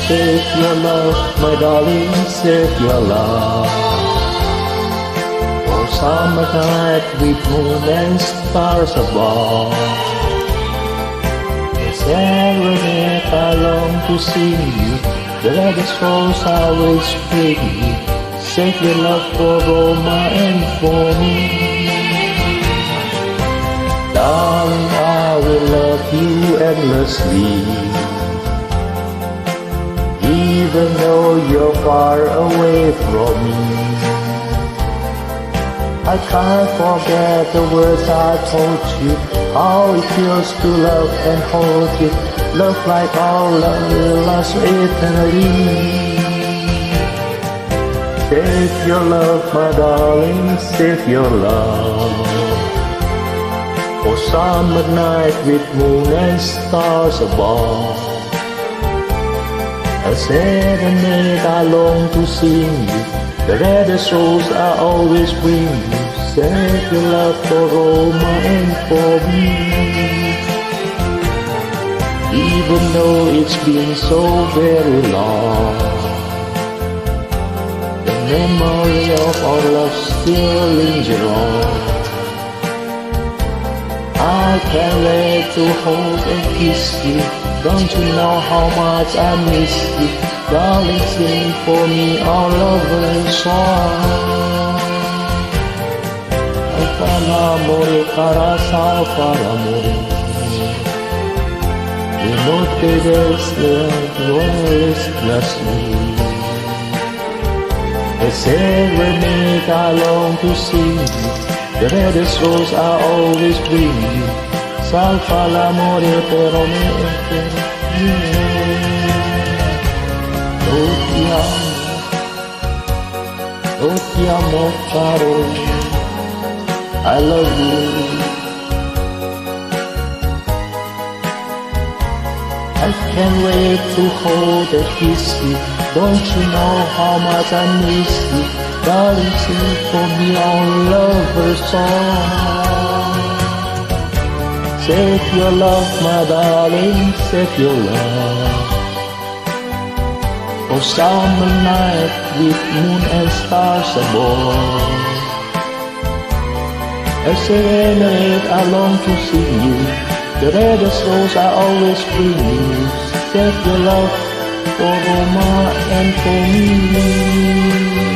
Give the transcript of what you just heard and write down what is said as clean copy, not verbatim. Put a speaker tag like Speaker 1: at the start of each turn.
Speaker 1: Save your love, my darling, save your love. For summer night with moon and stars above. The serenade I long to sing you. The reddest rose always spring you. Save your love for Roma and for me. Darling, I will love you endlessly. Even though you're far away from me, I can't forget the words I told you. How it feels to love and hold you. Love like our love will last eternally. Save your love, my darling, save your love. For summer night with moon and stars above. A serenade I long to sing you. The reddest rose I always bring you. Save your love for Roma and for me. Even though it's been so very long, the memory of our love still lingers on. I can't wait to hold and kiss you. Don't you know how much I miss you? Darling, sing for me our lover's song. Ay amore, corazón para morir. Y no te des dueles así. The serenade I long to sing you. The reddest rose I always bring you. Salva l'amore però me lo ti amo caro, I love you. I can't wait to hold and kiss you. Don't you know how much I miss you? Darling, sing for me our lover's song. Save your love, my darling, save your love. For summer night with moon and stars above. A serenade I long to sing you. The reddest rose I always bring you. Save your love for Roma and for me.